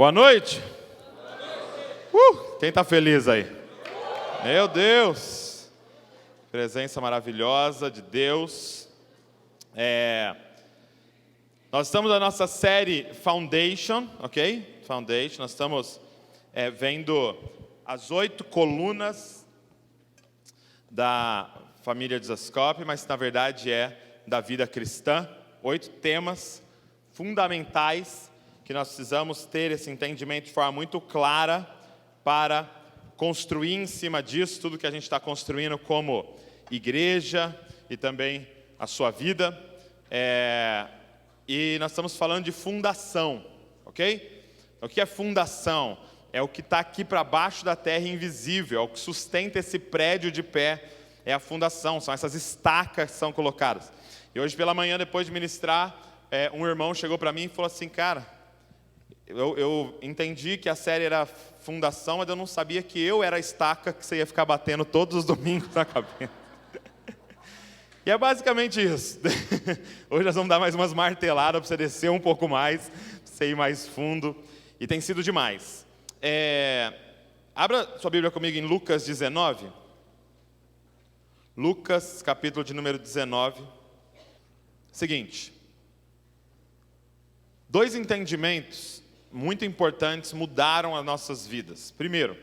Boa noite. Quem está feliz aí? Meu Deus! Presença maravilhosa de Deus. Nós estamos na nossa série Foundation, ok? Foundation. Nós estamos vendo as 8 colunas da família de Zascope, mas na verdade é da vida cristã. 8 temas fundamentais que nós precisamos ter esse entendimento de forma muito clara para construir em cima disso tudo que a gente está construindo como igreja e também a sua vida. E nós estamos falando de fundação, ok? Então, o que é fundação? É o que está aqui para baixo da terra invisível, é o que sustenta esse prédio de pé, é a fundação, são essas estacas que são colocadas. E hoje pela manhã, depois de ministrar, um irmão chegou para mim e falou assim: cara, eu entendi que a série era fundação, mas eu não sabia que eu era a estaca que você ia ficar batendo todos os domingos na cabeça. E é basicamente isso. Hoje nós vamos dar mais umas marteladas para você descer um pouco mais, para você ir mais fundo. E tem sido demais. Abra sua Bíblia comigo em Lucas 19. Lucas, capítulo de número 19. Seguinte. 2 entendimentos muito importantes mudaram as nossas vidas. Primeiro,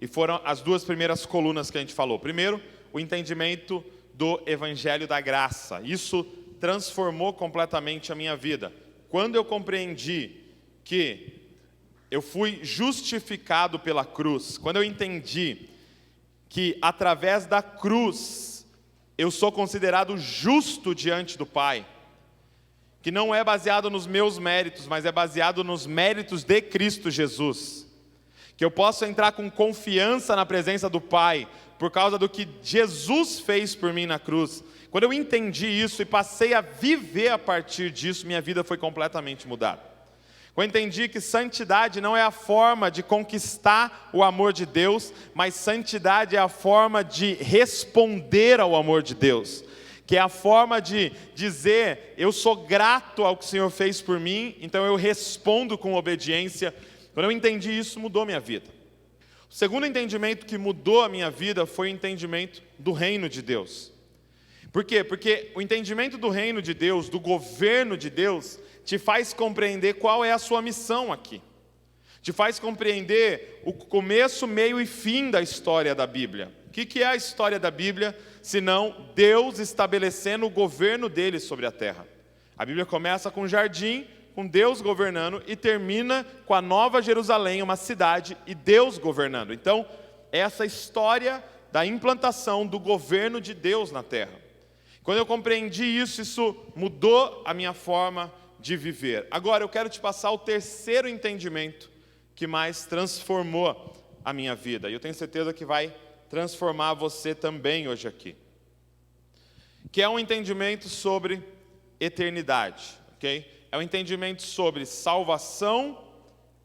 e foram as 2 primeiras colunas que a gente falou. Primeiro, o entendimento do Evangelho da Graça. Isso transformou completamente a minha vida. Quando eu compreendi que eu fui justificado pela cruz, quando eu entendi que através da cruz eu sou considerado justo diante do Pai, que não é baseado nos meus méritos, mas é baseado nos méritos de Cristo Jesus, que eu posso entrar com confiança na presença do Pai, por causa do que Jesus fez por mim na cruz. Quando eu entendi isso e passei a viver a partir disso, minha vida foi completamente mudada. Quando eu entendi que santidade não é a forma de conquistar o amor de Deus, mas santidade é a forma de responder ao amor de Deus, que é a forma de dizer: eu sou grato ao que o Senhor fez por mim, então eu respondo com obediência. Quando eu entendi isso, mudou minha vida. O segundo entendimento que mudou a minha vida foi o entendimento do reino de Deus. Por quê? Porque o entendimento do reino de Deus, do governo de Deus, te faz compreender qual é a sua missão aqui. Te faz compreender o começo, meio e fim da história da Bíblia. O que é a história da Bíblia, senão Deus estabelecendo o governo dele sobre a terra? A Bíblia começa com um jardim, com Deus governando, e termina com a Nova Jerusalém, uma cidade, e Deus governando. Então, essa história da implantação do governo de Deus na terra. Quando eu compreendi isso, isso mudou a minha forma de viver. Agora, eu quero te passar o terceiro entendimento que mais transformou a minha vida. E eu tenho certeza que vai transformar você também hoje aqui. Que é um entendimento sobre eternidade, ok? É um entendimento sobre salvação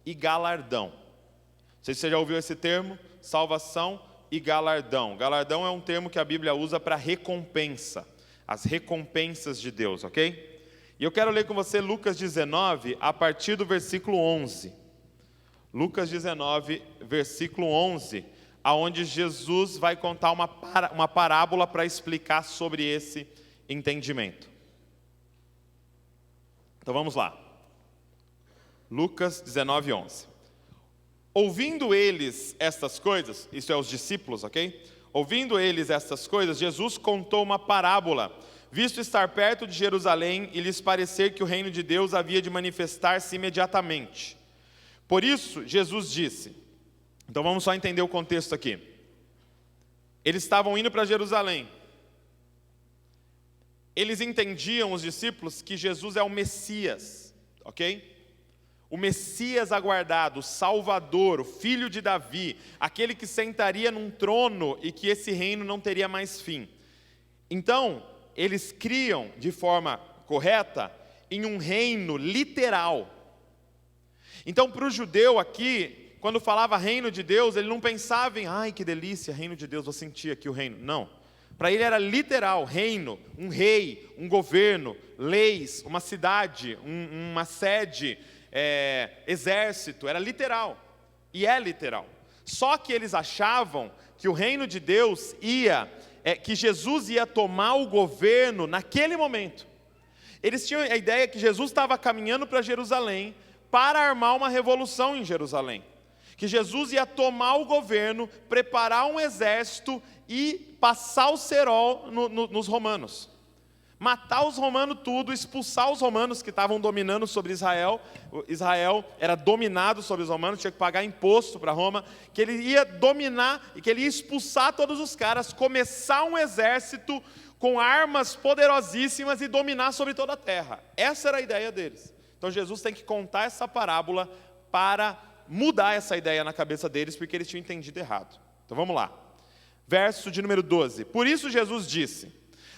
e galardão. Não sei se você já ouviu esse termo, salvação e galardão. Galardão é um termo que a Bíblia usa para recompensa, as recompensas de Deus, ok? E eu quero ler com você Lucas 19, a partir do versículo 11. Lucas 19, versículo 11, aonde Jesus vai contar uma parábola para explicar sobre esse entendimento. Então vamos lá. Lucas 19, 11. Ouvindo eles estas coisas, isso é os discípulos, ok? Ouvindo eles estas coisas, Jesus contou uma parábola, visto estar perto de Jerusalém e lhes parecer que o reino de Deus havia de manifestar-se imediatamente. Por isso, Jesus disse, então vamos só entender o contexto aqui. Eles estavam indo para Jerusalém. Eles entendiam, os discípulos, que Jesus é o Messias, ok? O Messias aguardado, o Salvador, o Filho de Davi, aquele que sentaria num trono e que esse reino não teria mais fim. Então, eles criam de forma correta em um reino literal. Então, para o judeu aqui, quando falava reino de Deus, ele não pensava em, ai que delícia, reino de Deus, vou sentir aqui o reino. Não. Para ele era literal, reino, um rei, um governo, leis, uma cidade, uma sede, exército, era literal, e é literal. Só que eles achavam que o reino de Deus que Jesus ia tomar o governo naquele momento. Eles tinham a ideia que Jesus estava caminhando para Jerusalém para armar uma revolução em Jerusalém. Que Jesus ia tomar o governo, preparar um exército e passar o cerol nos romanos. Matar os romanos tudo, expulsar os romanos que estavam dominando sobre Israel. Israel era dominado sobre os romanos, tinha que pagar imposto para Roma. Que ele ia dominar e que ele ia expulsar todos os caras, começar um exército com armas poderosíssimas e dominar sobre toda a terra. Essa era a ideia deles. Então Jesus tem que contar essa parábola para mudar essa ideia na cabeça deles, porque eles tinham entendido errado. Então vamos lá. Verso de número 12. Por isso Jesus disse: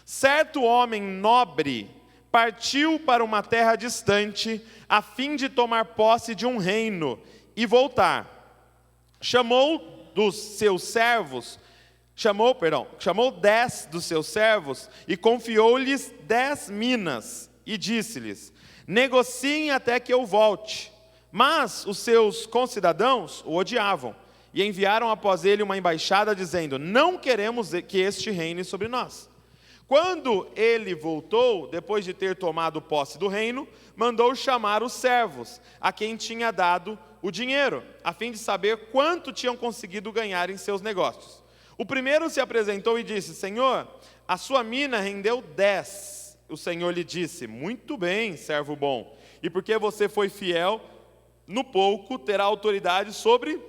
certo homem nobre partiu para uma terra distante, a fim de tomar posse de um reino e voltar. Chamou 10 dos seus servos e confiou-lhes 10 minas e disse-lhes: negociem até que eu volte. Mas os seus concidadãos o odiavam e enviaram após ele uma embaixada dizendo: não queremos que este reine sobre nós. Quando ele voltou, depois de ter tomado posse do reino, mandou chamar os servos, a quem tinha dado o dinheiro, a fim de saber quanto tinham conseguido ganhar em seus negócios. O primeiro se apresentou e disse: Senhor, a sua mina rendeu 10. O Senhor lhe disse: muito bem, servo bom, e porque você foi fiel no pouco, terá autoridade sobre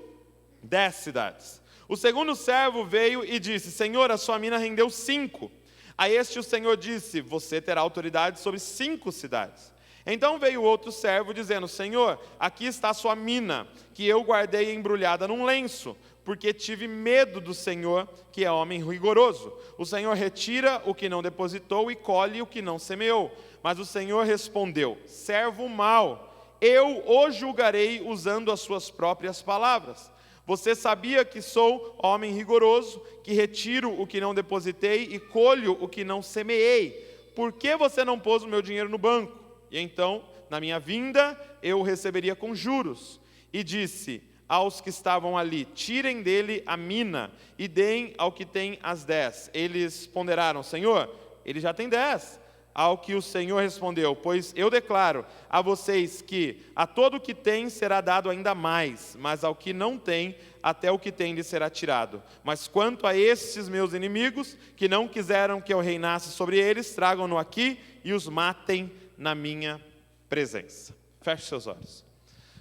10 cidades. O segundo servo veio e disse: Senhor, a sua mina rendeu 5. A este o Senhor disse: você terá autoridade sobre 5 cidades. Então veio outro servo dizendo: Senhor, aqui está a sua mina, que eu guardei embrulhada num lenço, porque tive medo do Senhor, que é homem rigoroso. O Senhor retira o que não depositou e colhe o que não semeou. Mas o Senhor respondeu: servo mau, eu o julgarei usando as suas próprias palavras. Você sabia que sou homem rigoroso, que retiro o que não depositei e colho o que não semeei. Por que você não pôs o meu dinheiro no banco? E então, na minha vinda, eu o receberia com juros. E disse aos que estavam ali: tirem dele a mina e deem ao que tem as 10. Eles ponderaram: Senhor, ele já tem 10. Ao que o Senhor respondeu: pois eu declaro a vocês que a todo o que tem será dado ainda mais, mas ao que não tem, até o que tem lhe será tirado. Mas quanto a estes meus inimigos, que não quiseram que eu reinasse sobre eles, tragam-no aqui e os matem na minha presença. Feche seus olhos.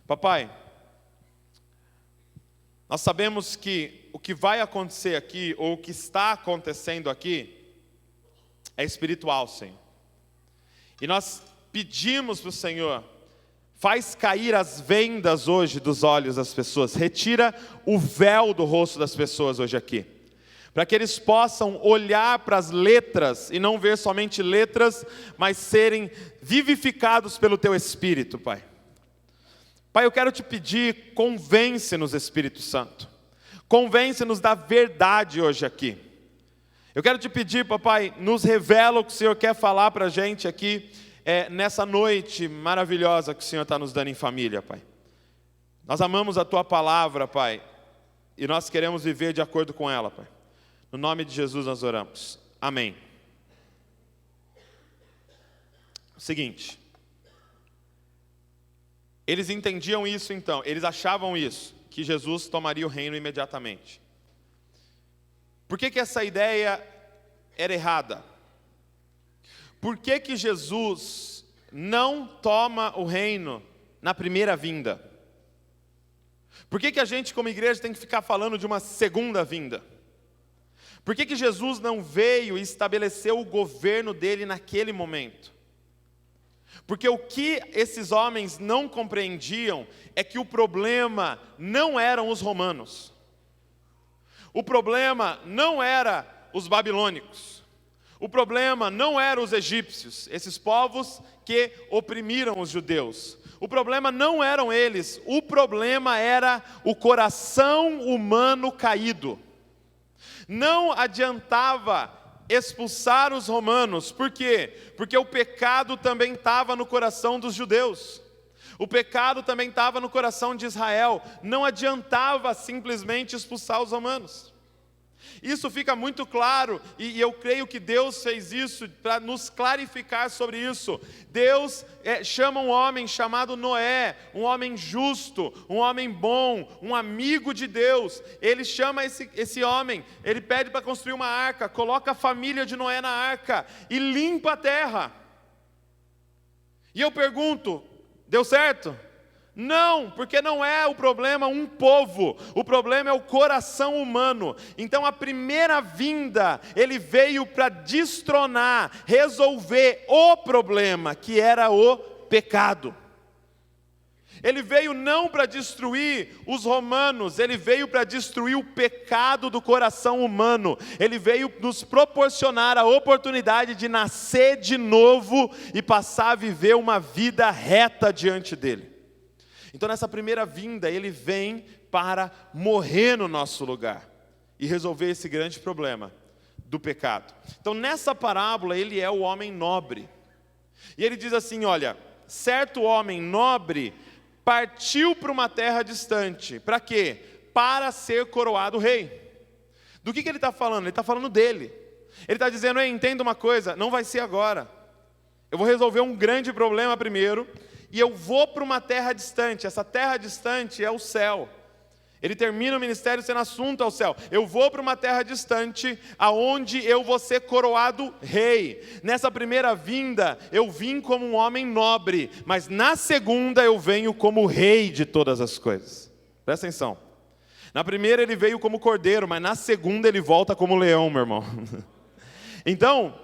Papai, nós sabemos que o que vai acontecer aqui, ou o que está acontecendo aqui, é espiritual, Senhor. E nós pedimos para o Senhor: faz cair as vendas hoje dos olhos das pessoas, retira o véu do rosto das pessoas hoje aqui, para que eles possam olhar para as letras e não ver somente letras, mas serem vivificados pelo Teu Espírito, Pai. Pai, eu quero te pedir, convence-nos, Espírito Santo, convence-nos da verdade hoje aqui. Eu quero te pedir, papai, nos revela o que o Senhor quer falar para a gente aqui, nessa noite maravilhosa que o Senhor está nos dando em família, Pai. Nós amamos a Tua palavra, Pai, e nós queremos viver de acordo com ela, Pai. No nome de Jesus nós oramos. Amém. Seguinte, eles entendiam isso então, eles achavam isso, que Jesus tomaria o reino imediatamente. Por que essa ideia era errada? Por que Jesus não toma o reino na primeira vinda? Por que a gente como igreja tem que ficar falando de uma segunda vinda? Por que Jesus não veio e estabeleceu o governo dele naquele momento? Porque o que esses homens não compreendiam é que o problema não eram os romanos. O problema não era os babilônicos. O problema não eram os egípcios, esses povos que oprimiram os judeus. O problema não eram eles, o problema era o coração humano caído. Não adiantava expulsar os romanos, por quê? Porque o pecado também estava no coração dos judeus. O pecado também estava no coração de Israel. Não adiantava simplesmente expulsar os romanos. Isso fica muito claro, e eu creio que Deus fez isso para nos clarificar sobre isso. Deus chama um homem chamado Noé, um homem justo, um homem bom, um amigo de Deus. Ele chama esse homem, ele pede para construir uma arca, coloca a família de Noé na arca e limpa a terra. E eu pergunto, deu certo? Não, porque não é o problema um povo, o problema é o coração humano. Então a primeira vinda, ele veio para destronar, resolver o problema, que era o pecado. Ele veio não para destruir os romanos, ele veio para destruir o pecado do coração humano. Ele veio nos proporcionar a oportunidade de nascer de novo e passar a viver uma vida reta diante dele. Então nessa primeira vinda, ele vem para morrer no nosso lugar e resolver esse grande problema do pecado. Então nessa parábola, ele é o homem nobre. E ele diz assim, olha, certo homem nobre partiu para uma terra distante. Para quê? Para ser coroado rei. Do que ele está falando? Ele está falando dele. Ele está dizendo, entenda uma coisa, não vai ser agora. Eu vou resolver um grande problema primeiro, e eu vou para uma terra distante. Essa terra distante é o céu. Ele termina o ministério sendo assunto ao céu. Eu vou para uma terra distante, aonde eu vou ser coroado rei. Nessa primeira vinda, eu vim como um homem nobre, mas na segunda eu venho como rei de todas as coisas. Presta atenção. Na primeira ele veio como cordeiro, mas na segunda ele volta como leão, meu irmão. Então,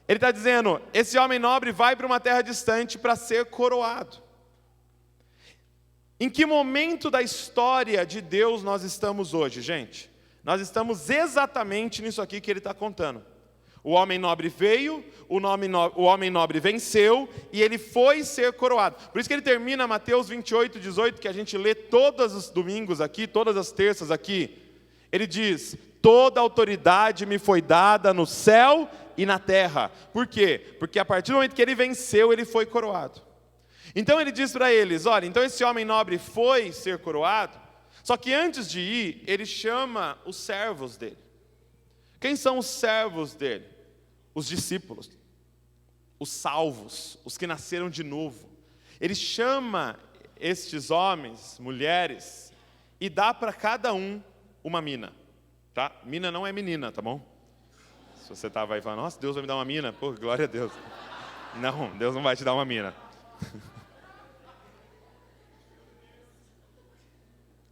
ele está dizendo, esse homem nobre vai para uma terra distante para ser coroado. Em que momento da história de Deus nós estamos hoje, gente? Nós estamos exatamente nisso aqui que ele está contando. O homem nobre veio, o homem nobre venceu, e ele foi ser coroado. Por isso que ele termina Mateus 28, 18, que a gente lê todos os domingos aqui, todas as terças aqui. Ele diz, toda autoridade me foi dada no céu e na terra. Por quê? Porque a partir do momento que ele venceu, ele foi coroado. Então ele diz para eles, olha, então esse homem nobre foi ser coroado, só que antes de ir, ele chama os servos dele. Quem são os servos dele? Os discípulos, os salvos, os que nasceram de novo. Ele chama estes homens, mulheres, e dá para cada um uma mina. Tá? Mina não é menina, tá bom? Se você estava aí falando, nossa, Deus vai me dar uma mina, pô, glória a Deus. Não, Deus não vai te dar uma mina.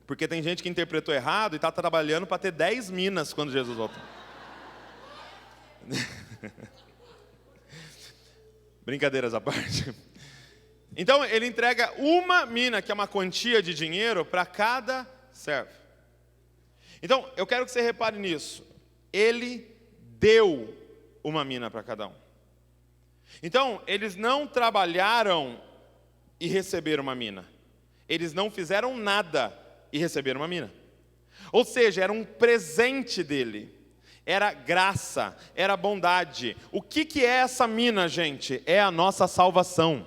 Porque tem gente que interpretou errado e está trabalhando para ter 10 minas quando Jesus voltar. Brincadeiras à parte. Então ele entrega uma mina, que é uma quantia de dinheiro, para cada servo. Então eu quero que você repare nisso. Ele deu uma mina para cada um. Então eles não trabalharam e receberam uma mina. Eles não fizeram nada e receberam uma mina. Ou seja, era um presente dele. Era graça, era bondade. O que é essa mina, gente? É a nossa salvação.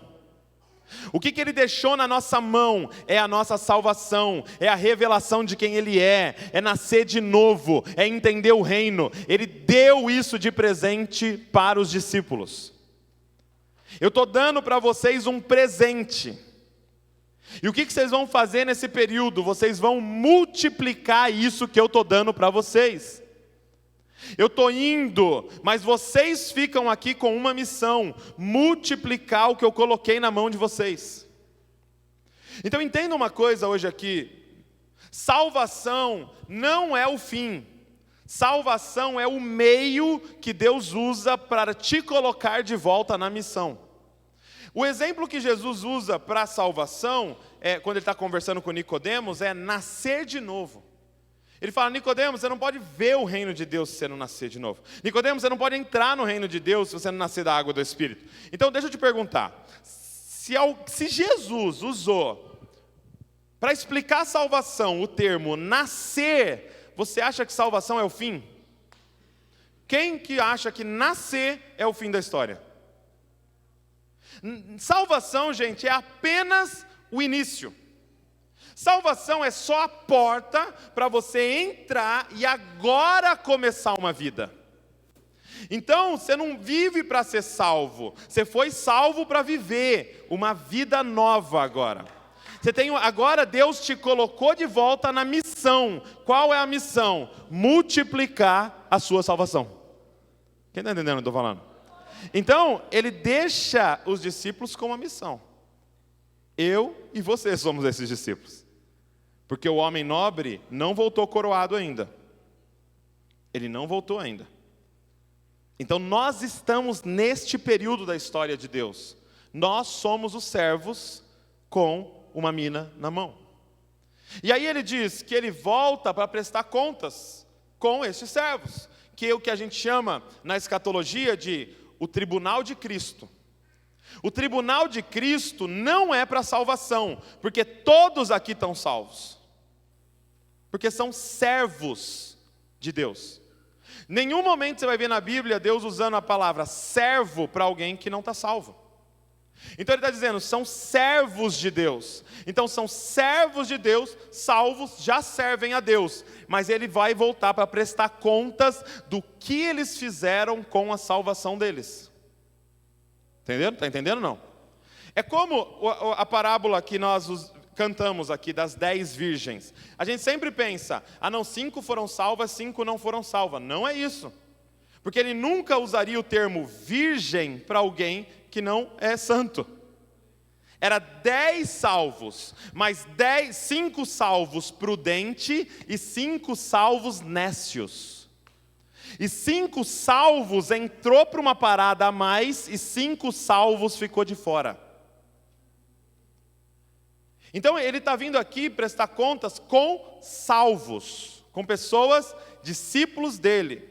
O que ele deixou na nossa mão é a nossa salvação, é a revelação de quem ele é nascer de novo, é entender o reino. Ele deu isso de presente para os discípulos. Eu estou dando para vocês um presente. E o que vocês vão fazer nesse período? Vocês vão multiplicar isso que eu estou dando para vocês. Eu estou indo, mas vocês ficam aqui com uma missão: multiplicar o que eu coloquei na mão de vocês. Então entenda uma coisa hoje aqui: salvação não é o fim, salvação é o meio que Deus usa para te colocar de volta na missão. O exemplo que Jesus usa para a salvação, quando ele está conversando com Nicodemos, é nascer de novo. Ele fala, Nicodemos, você não pode ver o reino de Deus se você não nascer de novo. Nicodemos, você não pode entrar no reino de Deus se você não nascer da água do Espírito. Então deixa eu te perguntar, se Jesus usou para explicar a salvação o termo nascer, você acha que salvação é o fim? Quem que acha que nascer é o fim da história? Salvação, gente, é apenas o início. Salvação é só a porta para você entrar e agora começar uma vida. Então, você não vive para ser salvo, você foi salvo para viver uma vida nova agora. Agora Deus te colocou de volta na missão. Qual é a missão? Multiplicar a sua salvação. Quem está entendendo o que eu estou falando? Então, ele deixa os discípulos com uma missão. Eu e você somos esses discípulos. Porque o homem nobre não voltou coroado ainda. Ele não voltou ainda. Então nós estamos neste período da história de Deus. Nós somos os servos com uma mina na mão. E aí ele diz que ele volta para prestar contas com estes servos, que é o que a gente chama na escatologia de o tribunal de Cristo. O tribunal de Cristo não é para salvação, porque todos aqui estão salvos. Porque são servos de Deus. Nenhum momento você vai ver na Bíblia Deus usando a palavra servo para alguém que não está salvo. Então ele está dizendo, são servos de Deus. Então são servos de Deus, salvos, já servem a Deus. Mas ele vai voltar para prestar contas do que eles fizeram com a salvação deles. Entenderam? Está entendendo ou não? É como a parábola que nós cantamos aqui das 10 virgens. A gente sempre pensa, 5 foram salvas, 5 não foram salvas. Não é isso. Porque ele nunca usaria o termo virgem para alguém que não é santo. Era 10 salvos, mas 5 salvos prudentes e 5 salvos nécios. E 5 salvos entrou para uma parada a mais e 5 salvos ficou de fora. Então ele está vindo aqui prestar contas com salvos, com pessoas, discípulos dele.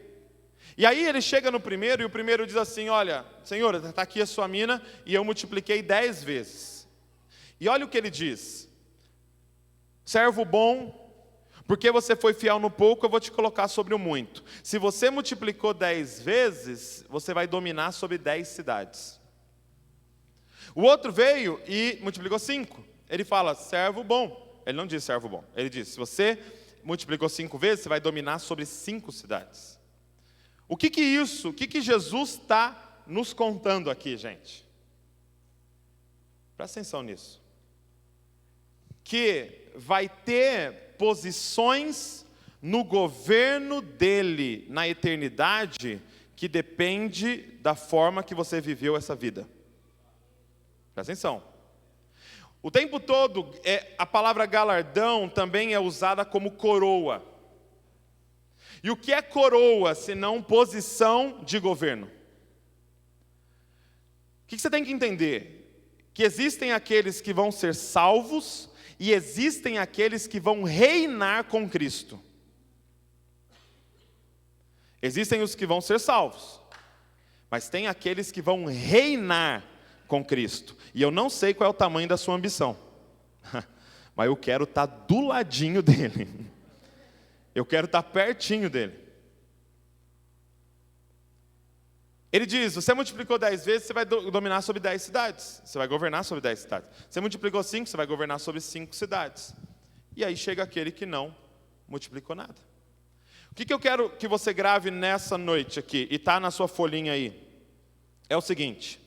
E aí ele chega no primeiro e o primeiro diz assim, olha, Senhor, está aqui a sua mina e eu multipliquei 10 vezes. E olha o que ele diz, servo bom, porque você foi fiel no pouco, eu vou te colocar sobre o muito. Se você multiplicou 10 vezes, você vai dominar sobre 10 cidades. O outro veio e multiplicou 5. Ele fala, servo bom. Ele não diz servo bom. Ele diz, se você multiplicou 5 vezes, você vai dominar sobre 5 cidades. O que Jesus está nos contando aqui, gente? Presta atenção nisso. Que vai ter posições no governo dele, na eternidade, que depende da forma que você viveu essa vida. Presta atenção. O tempo todo, a palavra galardão também é usada como coroa. E o que é coroa, senão posição de governo? O que você tem que entender? Que existem aqueles que vão ser salvos e existem aqueles que vão reinar com Cristo. Existem os que vão ser salvos, mas tem aqueles que vão reinar com Cristo. E eu não sei qual é o tamanho da sua ambição, mas eu quero estar do ladinho dele. Eu quero estar pertinho dele. Ele diz, você multiplicou 10 vezes, você vai dominar sobre 10 cidades. Você vai governar sobre 10 cidades. Você multiplicou 5, você vai governar sobre 5 cidades. E aí chega aquele que não multiplicou nada. O que eu quero que você grave nessa noite aqui, e está na sua folhinha aí, é o seguinte.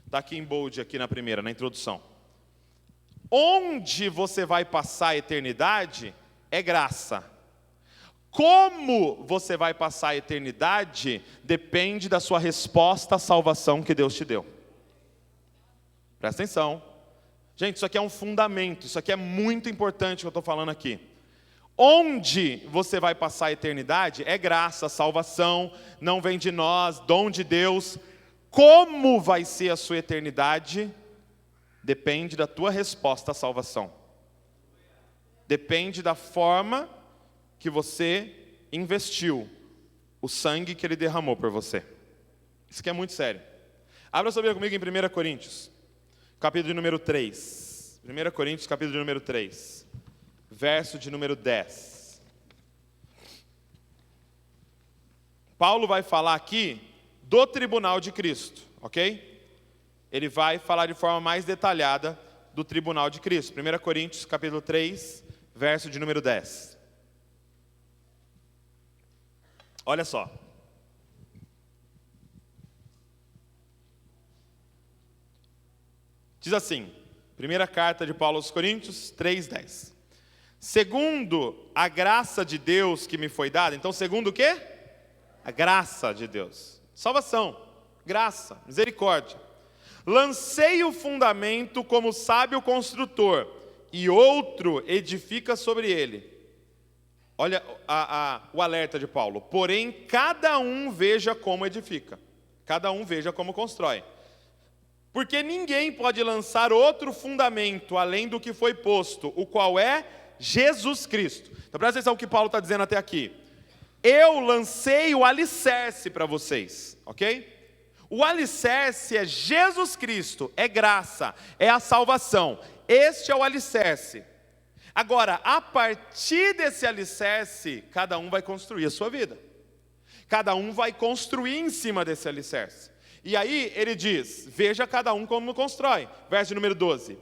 Está aqui em bold, aqui na primeira, na introdução. Onde você vai passar a eternidade é graça. Como você vai passar a eternidade depende da sua resposta à salvação que Deus te deu. Presta atenção. Gente, isso aqui é um fundamento, isso aqui é muito importante que eu estou falando aqui. Onde você vai passar a eternidade é graça, salvação, não vem de nós, dom de Deus. Como vai ser a sua eternidade depende da tua resposta à salvação. Depende da forma que você investiu o sangue que ele derramou por você. Isso aqui é muito sério. Abra sua Bíblia comigo em 1 Coríntios, capítulo de número 3. 1 Coríntios, capítulo de número 3, verso de número 10. Paulo vai falar aqui do tribunal de Cristo, ok? Ele vai falar de forma mais detalhada do tribunal de Cristo. 1 Coríntios capítulo 3, verso de número 10. Olha só. Diz assim, primeira carta de Paulo aos Coríntios 3:10. Segundo a graça de Deus que me foi dada. Então, segundo o quê? A graça de Deus. Salvação, graça, misericórdia. Lancei o fundamento como sábio construtor, e outro edifica sobre ele. Olha o alerta de Paulo. Porém, cada um veja como edifica. Cada um veja como constrói. Porque ninguém pode lançar outro fundamento além do que foi posto, o qual é Jesus Cristo. Então presta atenção no que Paulo está dizendo até aqui. Eu lancei o alicerce para vocês, ok? O alicerce é Jesus Cristo, é graça, é a salvação. Este é o alicerce. Agora, a partir desse alicerce, cada um vai construir a sua vida. Cada um vai construir em cima desse alicerce. E aí ele diz, veja cada um como constrói. Verso número 12.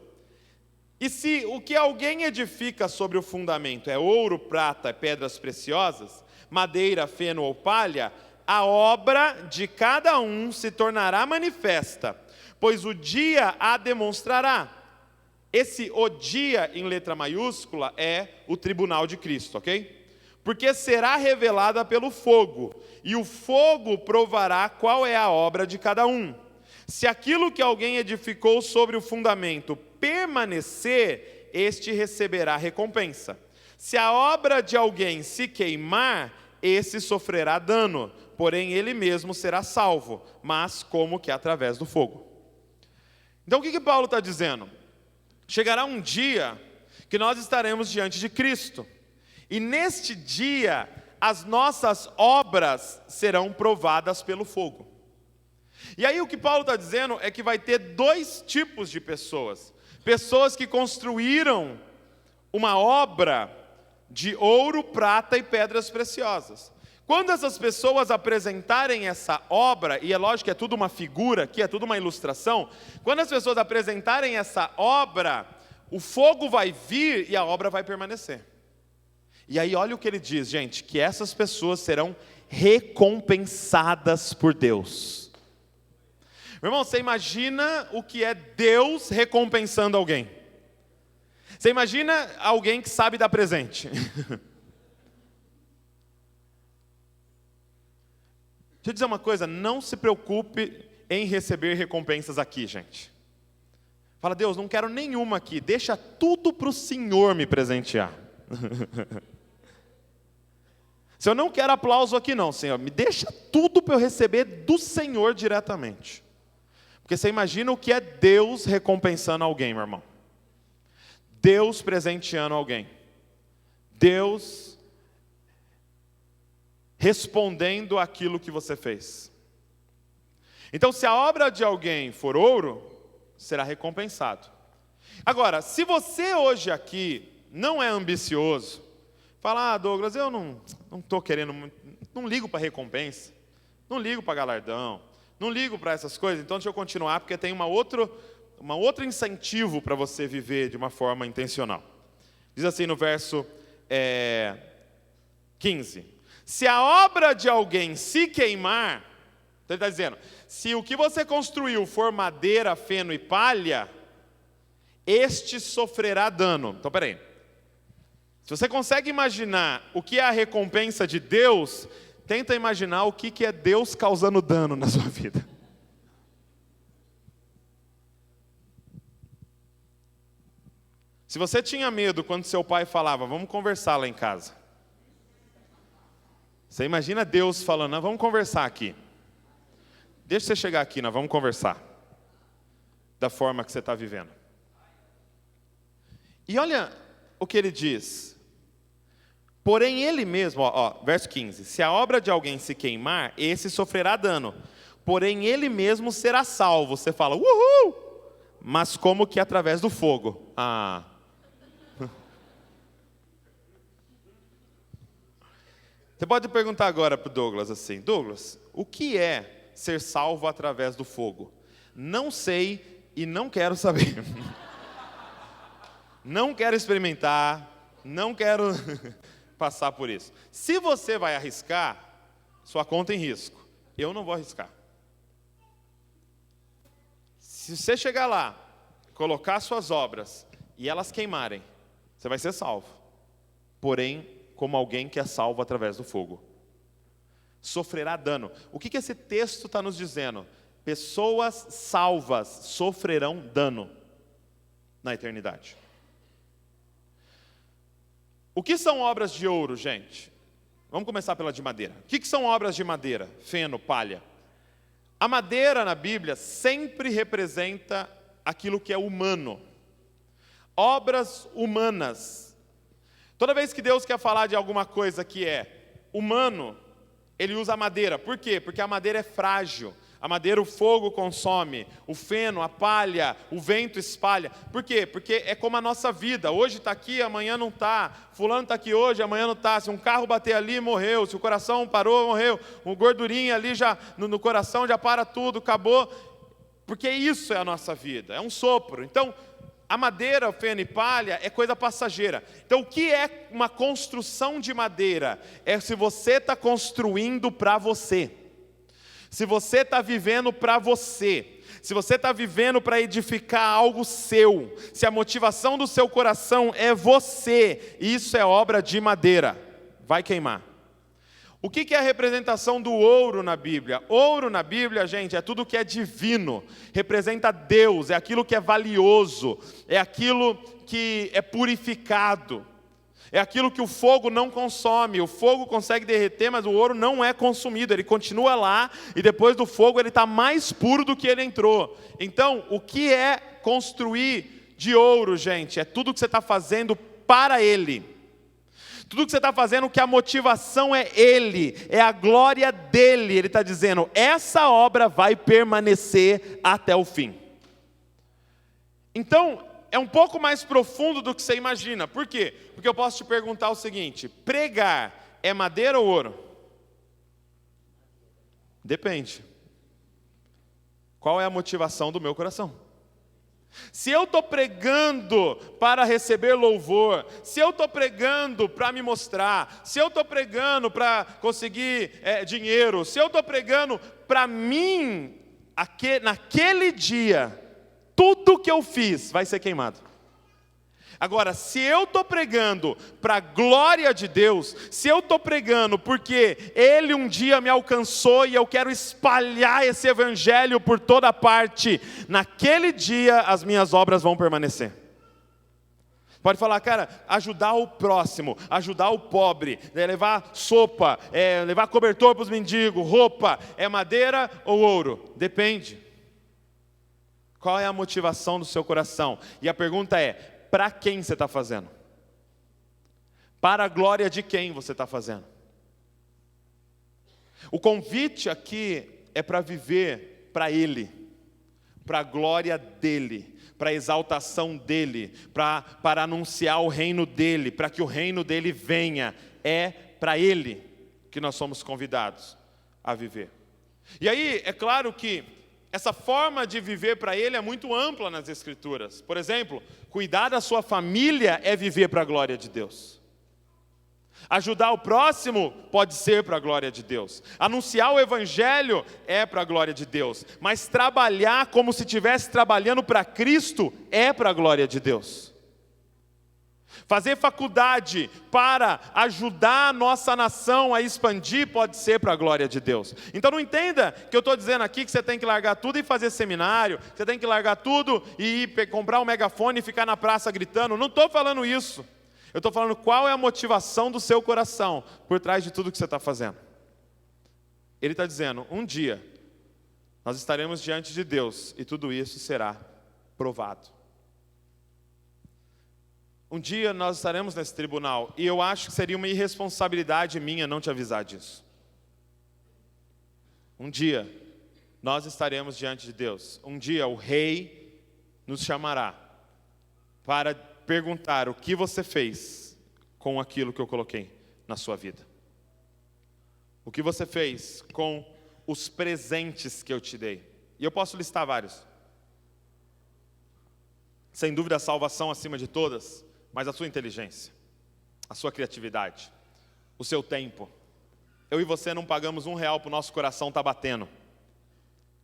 E se o que alguém edifica sobre o fundamento é ouro, prata, pedras preciosas, madeira, feno ou palha, a obra de cada um se tornará manifesta, pois o dia a demonstrará. Esse o dia em letra maiúscula é o tribunal de Cristo, ok? Porque será revelada pelo fogo, e o fogo provará qual é a obra de cada um. Se aquilo que alguém edificou sobre o fundamento permanecer, este receberá recompensa. Se a obra de alguém se queimar, esse sofrerá dano, porém ele mesmo será salvo, mas como que através do fogo. Então o que Paulo está dizendo? Chegará um dia que nós estaremos diante de Cristo. E neste dia, as nossas obras serão provadas pelo fogo. E aí o que Paulo está dizendo é que vai ter dois tipos de pessoas. Pessoas que construíram uma obra de ouro, prata e pedras preciosas. Quando essas pessoas apresentarem essa obra, e é lógico que é tudo uma figura aqui, é tudo uma ilustração. Quando as pessoas apresentarem essa obra, o fogo vai vir e a obra vai permanecer. E aí olha o que ele diz, gente, que essas pessoas serão recompensadas por Deus. Meu irmão, você imagina o que é Deus recompensando alguém? Você imagina alguém que sabe dar presente? Deixa eu dizer uma coisa, não se preocupe em receber recompensas aqui, gente. Fala, Deus, não quero nenhuma aqui, deixa tudo para o Senhor me presentear. Se eu não quero aplauso aqui não, Senhor, me deixa tudo para eu receber do Senhor diretamente. Porque você imagina o que é Deus recompensando alguém, meu irmão. Deus presenteando alguém. Deus respondendo aquilo que você fez. Então, se a obra de alguém for ouro, será recompensado. Agora, se você hoje aqui não é ambicioso, fala, Douglas, eu não estou querendo, não ligo para recompensa, não ligo para galardão, não ligo para essas coisas, então deixa eu continuar, porque tem uma outro incentivo para você viver de uma forma intencional. Diz assim no verso 15, se a obra de alguém se queimar, então ele está dizendo, se o que você construiu for madeira, feno e palha, este sofrerá dano. Então peraí, se você consegue imaginar o que é a recompensa de Deus, tenta imaginar o que é Deus causando dano na sua vida. Se você tinha medo quando seu pai falava, vamos conversar lá em casa. Você imagina Deus falando, vamos conversar aqui. Deixa você chegar aqui, nós vamos conversar. Da forma que você está vivendo. E olha o que ele diz. Porém ele mesmo, verso 15. Se a obra de alguém se queimar, esse sofrerá dano. Porém ele mesmo será salvo. Você fala, uhul! Mas como que através do fogo? Você pode perguntar agora para o Douglas assim, Douglas, o que é ser salvo através do fogo? Não sei e não quero saber. não quero experimentar, não quero passar por isso. Se você vai arriscar, sua conta em risco. Eu não vou arriscar. Se você chegar lá, colocar suas obras e elas queimarem, você vai ser salvo. Porém, como alguém que é salvo através do fogo. Sofrerá dano. O que esse texto está nos dizendo? Pessoas salvas sofrerão dano na eternidade. O que são obras de ouro, gente? Vamos começar pela de madeira. O que são obras de madeira? Feno, palha. A madeira na Bíblia sempre representa aquilo que é humano. Obras humanas. Toda vez que Deus quer falar de alguma coisa que é humano, Ele usa a madeira. Por quê? Porque a madeira é frágil. A madeira o fogo consome, o feno, a palha, o vento espalha. Por quê? Porque é como a nossa vida. Hoje está aqui, amanhã não está. Fulano está aqui hoje, amanhã não está. Se um carro bater ali, morreu. Se o coração parou, morreu. Um gordurinha ali já no coração já para tudo, acabou. Porque isso é a nossa vida, é um sopro. Então, a madeira, feno e palha é coisa passageira. Então, o que é uma construção de madeira? É se você está construindo para você. Se você está vivendo para você, se você está vivendo para edificar algo seu, se a motivação do seu coração é você, isso é obra de madeira, vai queimar. O que é a representação do ouro na Bíblia? Ouro na Bíblia, gente, é tudo que é divino, representa Deus, é aquilo que é valioso, é aquilo que é purificado. É aquilo que o fogo não consome. O fogo consegue derreter, mas o ouro não é consumido. Ele continua lá e depois do fogo ele está mais puro do que ele entrou. Então, o que é construir de ouro, gente? É tudo que você está fazendo para Ele. Tudo que você está fazendo, que a motivação é Ele, é a glória dEle. Ele está dizendo, essa obra vai permanecer até o fim. Então, é um pouco mais profundo do que você imagina. Por quê? Porque eu posso te perguntar o seguinte: pregar é madeira ou ouro? Depende. Qual é a motivação do meu coração? Se eu estou pregando para receber louvor, se eu estou pregando para me mostrar, se eu estou pregando para conseguir dinheiro, se eu estou pregando para mim, naquele dia, tudo que eu fiz vai ser queimado. Agora, se eu estou pregando para a glória de Deus, se eu estou pregando porque Ele um dia me alcançou e eu quero espalhar esse evangelho por toda parte, naquele dia as minhas obras vão permanecer. Pode falar, cara, ajudar o próximo, ajudar o pobre, levar sopa, levar cobertor para os mendigos, roupa, é madeira ou ouro? Depende. Qual é a motivação do seu coração? E a pergunta é, para quem você está fazendo? Para a glória de quem você está fazendo? O convite aqui é para viver para Ele, para a glória dEle, para a exaltação dEle, para anunciar o reino dEle, para que o reino dEle venha. É para Ele que nós somos convidados a viver. E aí, é claro que essa forma de viver para Ele é muito ampla nas Escrituras. Por exemplo, cuidar da sua família é viver para a glória de Deus. Ajudar o próximo pode ser para a glória de Deus. Anunciar o Evangelho é para a glória de Deus. Mas trabalhar como se estivesse trabalhando para Cristo é para a glória de Deus. Fazer faculdade para ajudar a nossa nação a expandir pode ser para a glória de Deus. Então não entenda que eu estou dizendo aqui que você tem que largar tudo e fazer seminário, que você tem que largar tudo e ir comprar um megafone e ficar na praça gritando. Não estou falando isso. Eu estou falando qual é a motivação do seu coração por trás de tudo que você está fazendo. Ele está dizendo, um dia nós estaremos diante de Deus e tudo isso será provado. Um dia nós estaremos nesse tribunal e eu acho que seria uma irresponsabilidade minha não te avisar disso. Um dia nós estaremos diante de Deus. Um dia o Rei nos chamará para perguntar o que você fez com aquilo que eu coloquei na sua vida. O que você fez com os presentes que eu te dei. E eu posso listar vários. Sem dúvida a salvação acima de todas, mas a sua inteligência, a sua criatividade, o seu tempo. Eu e você não pagamos R$1 para o nosso coração estar batendo.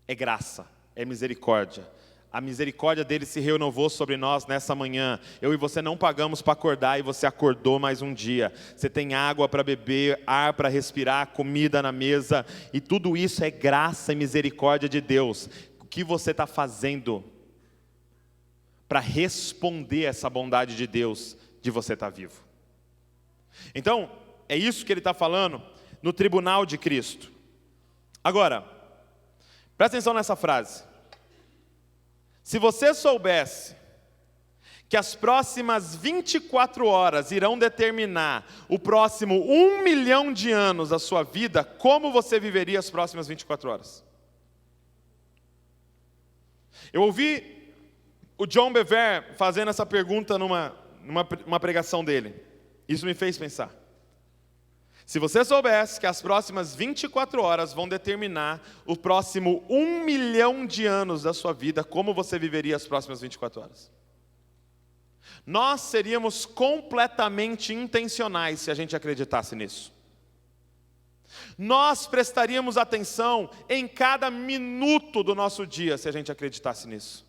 É graça, é misericórdia. A misericórdia dele se renovou sobre nós nessa manhã. Eu e você não pagamos para acordar e você acordou mais um dia. Você tem água para beber, ar para respirar, comida na mesa. E tudo isso é graça e misericórdia de Deus. O que você está fazendo para responder essa bondade de Deus de você estar vivo? Então, é isso que ele está falando no tribunal de Cristo. Agora, presta atenção nessa frase. Se você soubesse que as próximas 24 horas irão determinar o próximo 1 milhão de anos da sua vida, como você viveria as próximas 24 horas? Eu ouvi o John Bevere fazendo essa pergunta numa pregação dele. Isso me fez pensar. Se você soubesse que as próximas 24 horas vão determinar o próximo 1 milhão de anos da sua vida, como você viveria as próximas 24 horas? Nós seríamos completamente intencionais se a gente acreditasse nisso. Nós prestaríamos atenção em cada minuto do nosso dia se a gente acreditasse nisso.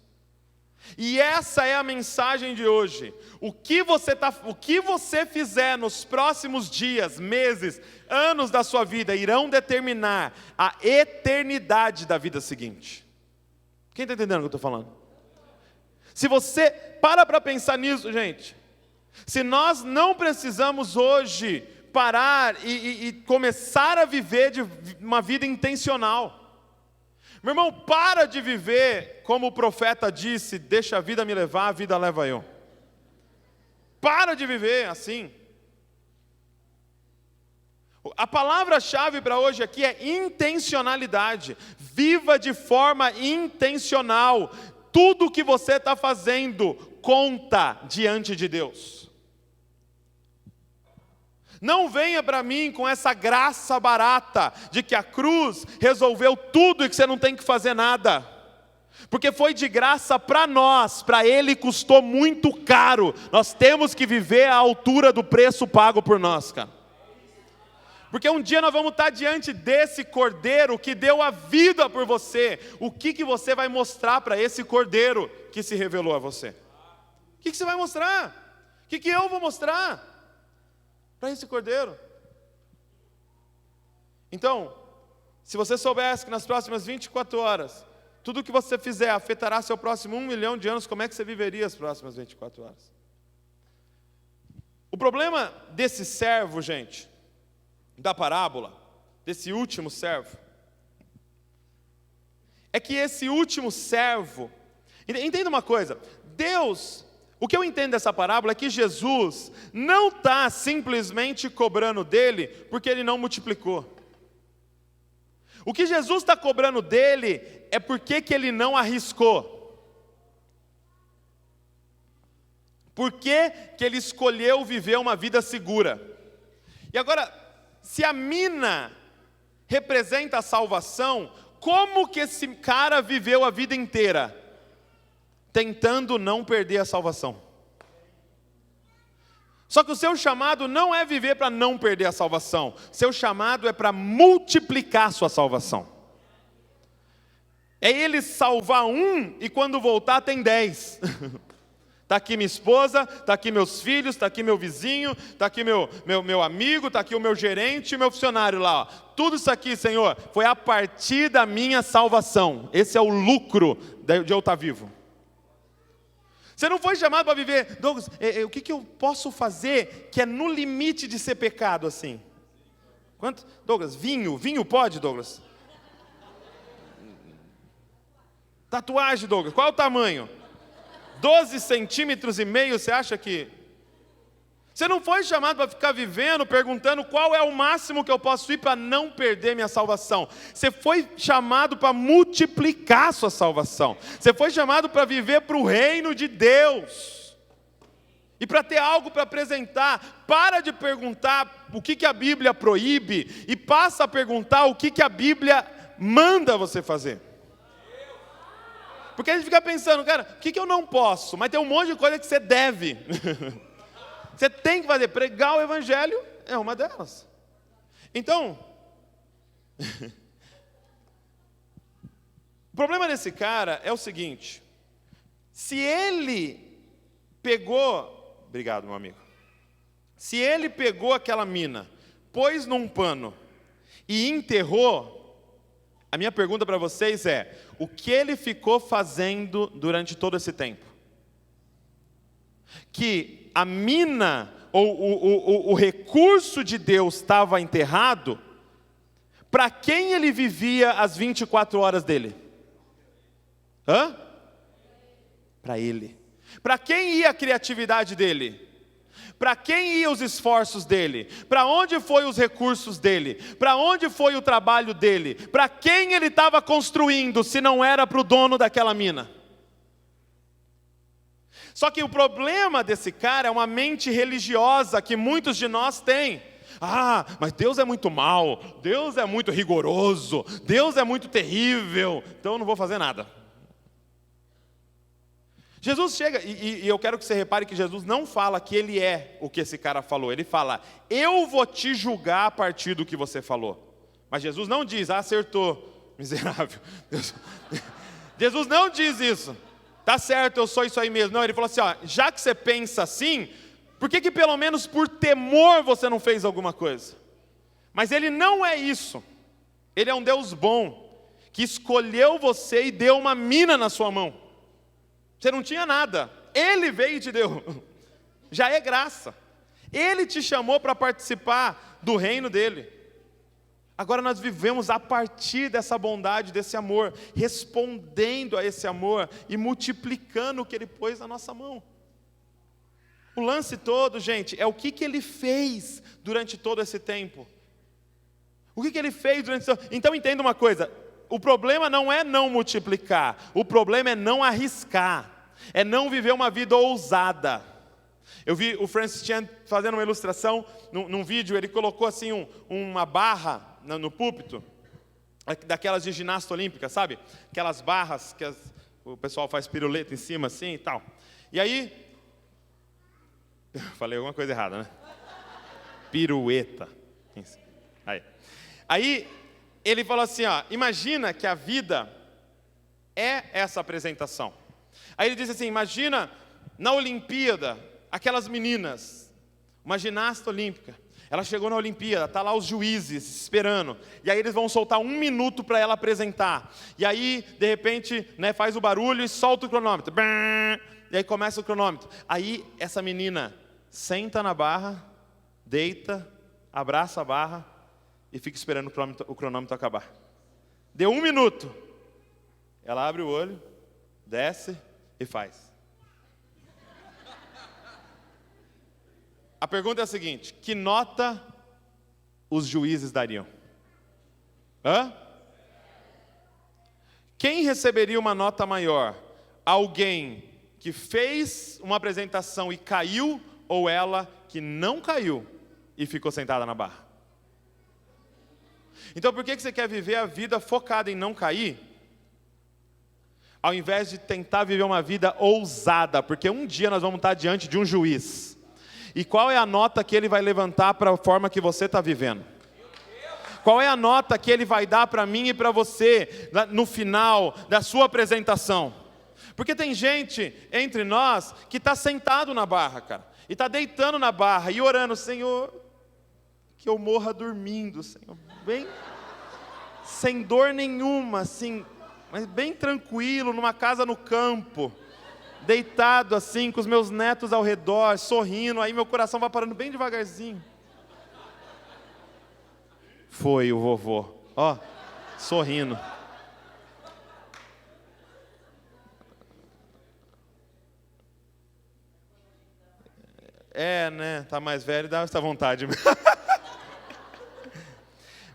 E essa é a mensagem de hoje. O que você fizer nos próximos dias, meses, anos da sua vida irão determinar a eternidade da vida seguinte. Quem está entendendo o que eu estou falando? Se você para pensar nisso, gente. Se nós não precisamos hoje parar e começar a viver de uma vida intencional. Meu irmão, para de viver como o profeta disse: deixa a vida me levar, a vida leva eu. Para de viver assim. A palavra-chave para hoje aqui é intencionalidade. Viva de forma intencional. Tudo que você está fazendo conta diante de Deus. Não venha para mim com essa graça barata de que a cruz resolveu tudo e que você não tem que fazer nada. Porque foi de graça para nós, para Ele custou muito caro. Nós temos que viver à altura do preço pago por nós, cara. Porque um dia nós vamos estar diante desse Cordeiro que deu a vida por você. O que você vai mostrar para esse Cordeiro que se revelou a você? O que você vai mostrar? O que eu vou mostrar para esse Cordeiro? Então, se você soubesse que nas próximas 24 horas, tudo que você fizer afetará seu próximo 1 milhão de anos, como é que você viveria as próximas 24 horas? O problema desse servo, gente, da parábola, desse último servo, é que esse último servo, entenda uma coisa, Deus, o que eu entendo dessa parábola é que Jesus não está simplesmente cobrando dele porque ele não multiplicou. O que Jesus está cobrando dele é porque que ele não arriscou. Por que que ele escolheu viver uma vida segura? E agora, se a mina representa a salvação, como que esse cara viveu a vida inteira? Tentando não perder a salvação. Só que o seu chamado não é viver para não perder a salvação. Seu chamado é para multiplicar a sua salvação. É ele salvar um e quando voltar tem 10. Está aqui minha esposa, está aqui meus filhos, está aqui meu vizinho, está aqui meu amigo, está aqui o meu gerente e meu funcionário lá. Ó. Tudo isso aqui, Senhor, foi a partir da minha salvação. Esse é o lucro de eu estar vivo. Você não foi chamado para viver, Douglas, o que eu posso fazer que é no limite de ser pecado assim? Quanto? Douglas, vinho pode, Douglas? Tatuagem, Douglas, qual é o tamanho? 12 centímetros e meio, você acha que... Você não foi chamado para ficar vivendo, perguntando qual é o máximo que eu posso ir para não perder minha salvação. Você foi chamado para multiplicar a sua salvação. Você foi chamado para viver para o reino de Deus. E para ter algo para apresentar. Para de perguntar o que a Bíblia proíbe e passa a perguntar o que a Bíblia manda você fazer. porque a gente fica pensando, cara, o que eu não posso? Mas tem um monte de coisa que você deve. Você tem que fazer. Pregar o evangelho é uma delas. Então, o problema desse cara é o seguinte: se ele pegou, obrigado, meu amigo. Se ele pegou aquela mina, pôs num pano e enterrou, a minha pergunta para vocês é: o que ele ficou fazendo durante todo esse tempo? Que a mina, ou o recurso de Deus estava enterrado, para quem ele vivia as 24 horas dele? Para ele. Para quem ia a criatividade dele? Para quem ia os esforços dele? Para onde foi os recursos dele? Para onde foi o trabalho dele? Para quem ele estava construindo, se não era para o dono daquela mina? Só que o problema desse cara é uma mente religiosa que muitos de nós têm. Ah, mas Deus é muito mau, Deus é muito rigoroso, Deus é muito terrível, então eu não vou fazer nada. Jesus chega, e eu quero que você repare que Jesus não fala que ele é o que esse cara falou. Ele fala: eu vou te julgar a partir do que você falou. Mas Jesus não diz: acertou, miserável. Jesus não diz isso. Tá certo, eu sou isso aí mesmo. Não, ele falou assim: ó, já que você pensa assim, por que pelo menos por temor você não fez alguma coisa? Mas ele não é isso. Ele é um Deus bom, que escolheu você e deu uma mina na sua mão. Você não tinha nada, Ele veio e te deu, já é graça. Ele te chamou para participar do reino dEle. Agora nós vivemos a partir dessa bondade, desse amor, respondendo a esse amor e multiplicando o que Ele pôs na nossa mão. O lance todo, gente, é o que Ele fez durante todo esse tempo. O que Ele fez durante esse tempo? Então entenda uma coisa: o problema não é não multiplicar, o problema é não arriscar, é não viver uma vida ousada. Eu vi o Francis Chan fazendo uma ilustração, num vídeo, ele colocou assim uma barra no púlpito, daquelas de ginasta olímpica, sabe? Aquelas barras que o pessoal faz piruleta em cima assim e tal. E aí, falei alguma coisa errada, né? Pirueta. Aí ele falou assim, ó, imagina que a vida é essa apresentação. Aí ele disse assim, imagina na Olimpíada, aquelas meninas, uma ginasta olímpica, ela chegou na Olimpíada, está lá os juízes esperando, e aí eles vão soltar 1 minuto para ela apresentar, e aí de repente, né, faz o barulho e solta o cronômetro, e aí começa o cronômetro. Aí essa menina senta na barra, deita, abraça a barra e fica esperando o cronômetro acabar. Deu 1 minuto, ela abre o olho, desce e faz. A pergunta é a seguinte: que nota os juízes dariam? Quem receberia uma nota maior? Alguém que fez uma apresentação e caiu, ou ela que não caiu e ficou sentada na barra? Então por que você quer viver a vida focada em não cair, ao invés de tentar viver uma vida ousada? Porque um dia nós vamos estar diante de um juiz. E qual é a nota que ele vai levantar para a forma que você está vivendo? Qual é a nota que ele vai dar para mim e para você no final da sua apresentação? Porque tem gente entre nós que está sentado na barra, cara, e está deitando na barra e orando: Senhor, que eu morra dormindo, Senhor, bem, sem dor nenhuma, assim, mas bem tranquilo, numa casa no campo, deitado assim, com os meus netos ao redor, sorrindo, aí meu coração vai parando bem devagarzinho. Foi o vovô, ó, sorrindo. É, né, tá mais velho, dá essa vontade.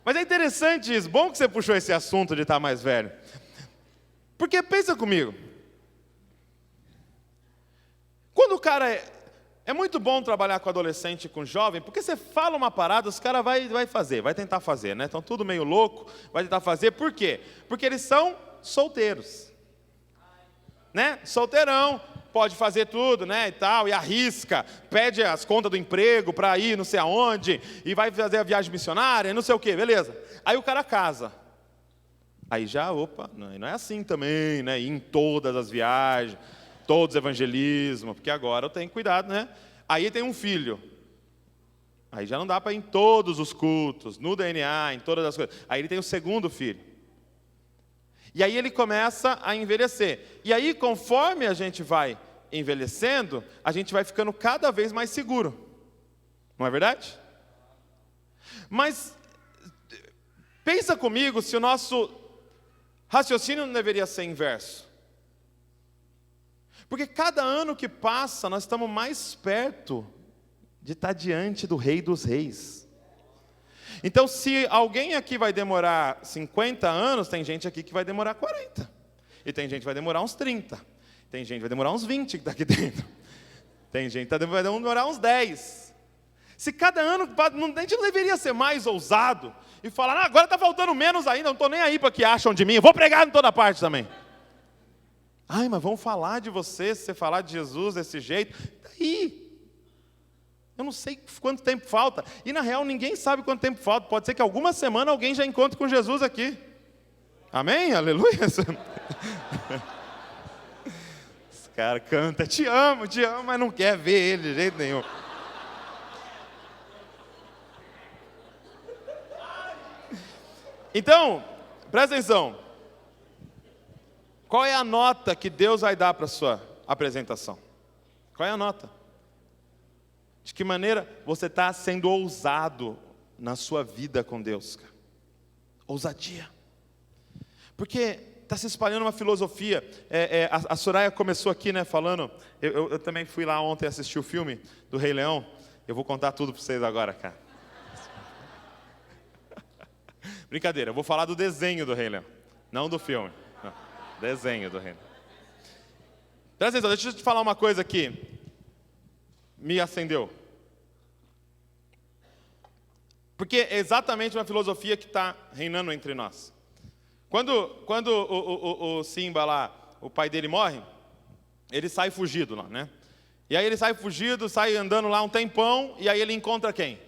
Mas é interessante isso, bom que você puxou esse assunto de estar mais velho. Porque pensa comigo, quando o cara é muito bom trabalhar com adolescente e com jovem, porque você fala uma parada, os caras vai tentar fazer, né? Estão tudo meio louco, vai tentar fazer. Por quê? Porque eles são solteiros. né, solteirão, pode fazer tudo, né, e tal, e arrisca, pede as contas do emprego para ir não sei aonde, e vai fazer a viagem missionária, não sei o quê, beleza. Aí o cara casa. Aí já, opa, não é assim também, né, ir em todas as viagens, todos os evangelismos, porque agora eu tenho cuidado, né. Aí tem um filho. Aí já não dá para ir em todos os cultos, no DNA, em todas as coisas. Aí ele tem o segundo filho. E aí ele começa a envelhecer. E aí, conforme a gente vai envelhecendo, a gente vai ficando cada vez mais seguro. Não é verdade? Mas, pensa comigo se o nosso raciocínio não deveria ser inverso. Porque cada ano que passa, nós estamos mais perto de estar diante do Rei dos Reis. Então, se alguém aqui vai demorar 50 anos, tem gente aqui que vai demorar 40. E tem gente que vai demorar uns 30. Tem gente que vai demorar uns 20 que está aqui dentro. Tem gente que vai demorar uns 10. Se cada ano, a gente não deveria ser mais ousado e falar, agora está faltando menos ainda, não estou nem aí para o que acham de mim, eu vou pregar em toda parte também. Ai, mas vão falar de você, se você falar de Jesus desse jeito. Daí? Eu não sei quanto tempo falta. E na real ninguém sabe quanto tempo falta. Pode ser que alguma semana alguém já encontre com Jesus aqui. Amém? Aleluia. Esse cara canta, te amo, mas não quer ver ele de jeito nenhum. Então, presta atenção. Qual é a nota que Deus vai dar para a sua apresentação? Qual é a nota? De que maneira você está sendo ousado na sua vida com Deus, cara? Ousadia. Porque está se espalhando uma filosofia. A Soraya começou aqui, né, falando. Eu também fui lá ontem assistir o filme do Rei Leão. Eu vou contar tudo para vocês agora, cara. Brincadeira, eu vou falar do desenho do Rei Leão, não do filme. Não, desenho do Rei Leão. Presta atenção, deixa eu te falar uma coisa aqui. Me acendeu. Porque é exatamente uma filosofia que está reinando entre nós. Quando o Simba lá, o pai dele morre, ele sai fugido lá, né? E aí ele sai fugido, sai andando lá um tempão, e aí ele encontra quem?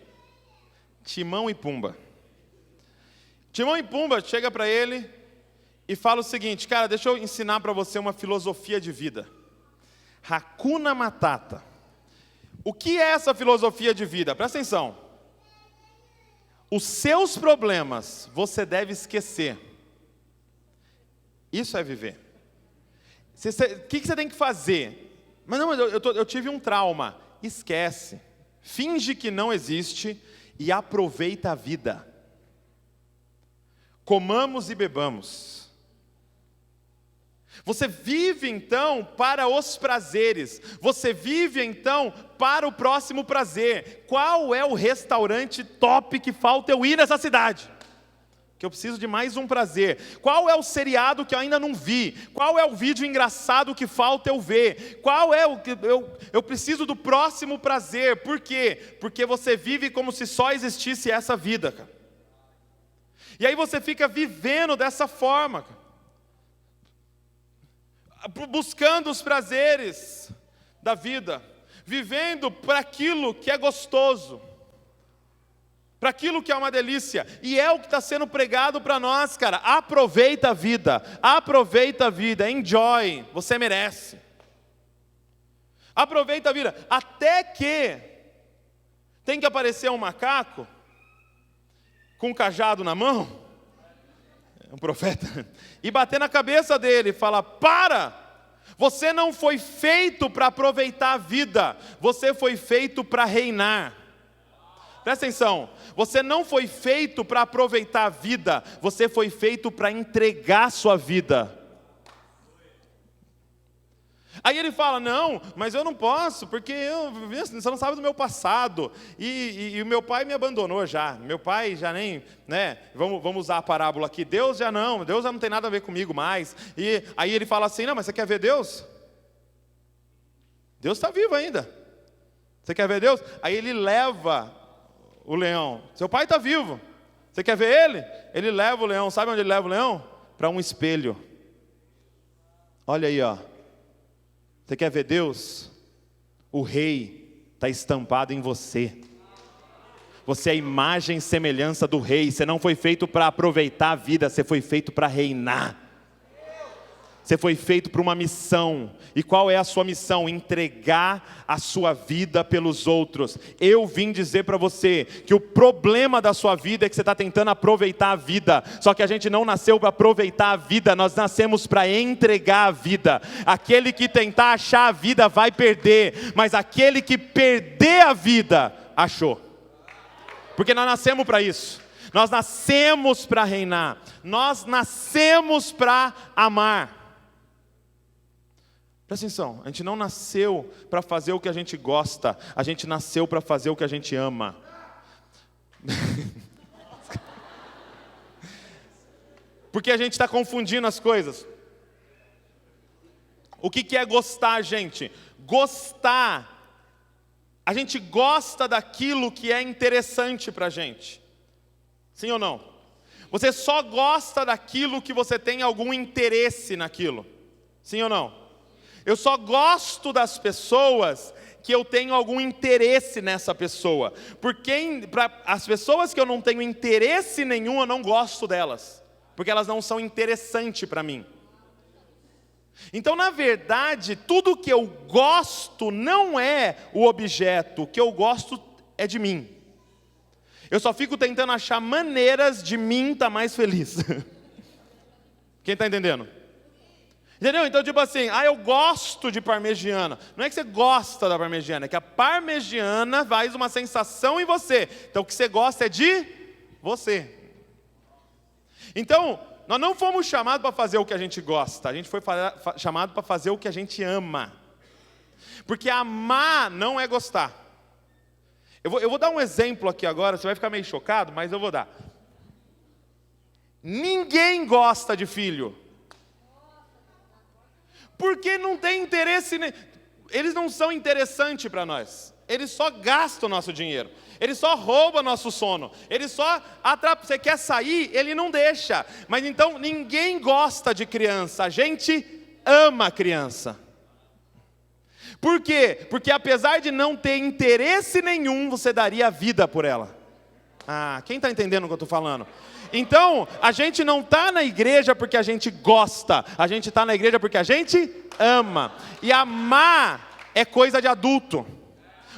Timão e Pumba. Timão e Pumba chega para ele e fala o seguinte, cara, deixa eu ensinar para você uma filosofia de vida. Hakuna Matata. O que é essa filosofia de vida? Presta atenção. Os seus problemas você deve esquecer. Isso é viver. O que você tem que fazer? Mas não, eu tive um trauma. Esquece. Finge que não existe e aproveita a vida. Comamos e bebamos. Você vive então para os prazeres. Você vive então para o próximo prazer. Qual é o restaurante top que falta eu ir nessa cidade? Que eu preciso de mais um prazer. Qual é o seriado que eu ainda não vi? Qual é o vídeo engraçado que falta eu ver? Qual é o que eu preciso do próximo prazer? Por quê? Porque você vive como se só existisse essa vida, cara. E aí você fica vivendo dessa forma, cara. Buscando os prazeres da vida, vivendo para aquilo que é gostoso, para aquilo que é uma delícia, e é o que está sendo pregado para nós, cara. Aproveita a vida, enjoy, você merece. Aproveita a vida, até que tem que aparecer um macaco com um cajado na mão, um profeta, e bater na cabeça dele e falar, para, você não foi feito para aproveitar a vida, você foi feito para reinar. Presta atenção, você não foi feito para aproveitar a vida, você foi feito para entregar sua vida. Aí ele fala, não, mas eu não posso, porque você não sabe do meu passado, e o meu pai me abandonou já, meu pai já nem, né, vamos usar a parábola aqui, Deus já não tem nada a ver comigo mais, e aí ele fala assim, não, mas você quer ver Deus? Deus está vivo ainda, você quer ver Deus? Aí ele leva o leão, seu pai está vivo, você quer ver ele? Ele leva o leão, sabe onde ele leva o leão? Para um espelho, olha aí ó, Você quer ver Deus? O rei está estampado em você. Você é a imagem e semelhança do rei. Você não foi feito para aproveitar a vida, você foi feito para reinar. Você foi feito para uma missão. E qual é a sua missão? Entregar a sua vida pelos outros. Eu vim dizer para você que o problema da sua vida é que você está tentando aproveitar a vida. Só que a gente não nasceu para aproveitar a vida, nós nascemos para entregar a vida. Aquele que tentar achar a vida vai perder, mas aquele que perder a vida, achou. Porque nós nascemos para isso. Nós nascemos para reinar. Nós nascemos para amar. Presta atenção, a gente não nasceu para fazer o que a gente gosta, a gente nasceu para fazer o que a gente ama. Porque a gente está confundindo as coisas. O que é gostar, gente? Gostar, a gente gosta daquilo que é interessante para a gente. Sim ou não? Você só gosta daquilo que você tem algum interesse naquilo. Sim ou não? Eu só gosto das pessoas que eu tenho algum interesse nessa pessoa. Porque as pessoas que eu não tenho interesse nenhum, eu não gosto delas. Porque elas não são interessantes para mim. Então, na verdade, tudo que eu gosto não é o objeto. O que eu gosto é de mim. Eu só fico tentando achar maneiras de mim estar mais feliz. Quem está entendendo? Entendeu? Então, tipo assim, eu gosto de parmegiana. Não é que você gosta da parmegiana, é que a parmegiana faz uma sensação em você. Então, o que você gosta é de você. Então, nós não fomos chamados para fazer o que a gente gosta. A gente foi chamado para fazer o que a gente ama. Porque amar não é gostar. Eu vou dar um exemplo aqui agora, você vai ficar meio chocado, mas eu vou dar. Ninguém gosta de filho. Porque não tem interesse, eles não são interessantes para nós. Eles só gastam o nosso dinheiro. Eles só roubam nosso sono. Eles só atrapalham. Você quer sair, ele não deixa. Mas então ninguém gosta de criança. A gente ama a criança. Por quê? Porque apesar de não ter interesse nenhum, você daria a vida por ela. Quem está entendendo o que eu estou falando? Então, a gente não está na igreja porque a gente gosta, a gente está na igreja porque a gente ama. E amar é coisa de adulto.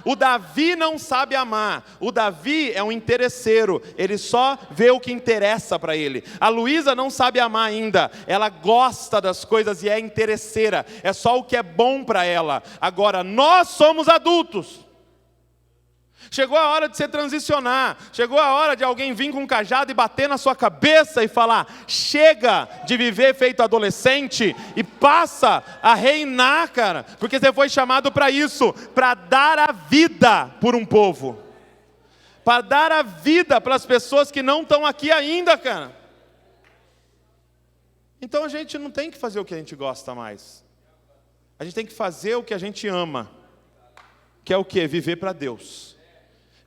O Davi não sabe amar. O Davi é um interesseiro. Ele só vê o que interessa para ele. A Luísa não sabe amar ainda. Ela gosta das coisas e é interesseira. É só o que é bom para ela. Agora, nós somos adultos. Chegou a hora de você transicionar. Chegou a hora de alguém vir com um cajado e bater na sua cabeça e falar: chega de viver feito adolescente e passa a reinar, cara. Porque você foi chamado para isso, para dar a vida por um povo. Para dar a vida para as pessoas que não estão aqui ainda, cara. Então a gente não tem que fazer o que a gente gosta mais. A gente tem que fazer o que a gente ama. Que é o quê? Viver para Deus.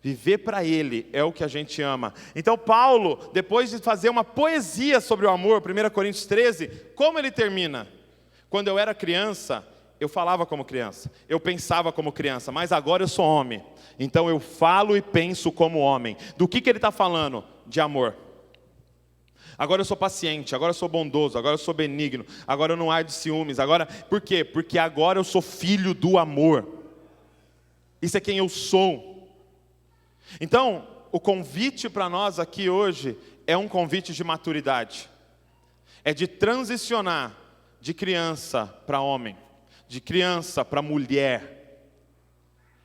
Viver para Ele é o que a gente ama. Então Paulo, depois de fazer uma poesia sobre o amor, 1 Coríntios 13, como ele termina? Quando eu era criança, eu falava como criança, eu pensava como criança, mas agora eu sou homem. Então eu falo e penso como homem. Do que ele está falando? De amor. Agora eu sou paciente, agora eu sou bondoso, agora eu sou benigno, agora eu não ardo de ciúmes. Agora, por quê? Porque agora eu sou filho do amor. Isso é quem eu sou. Então, o convite para nós aqui hoje é um convite de maturidade. É de transicionar de criança para homem, de criança para mulher.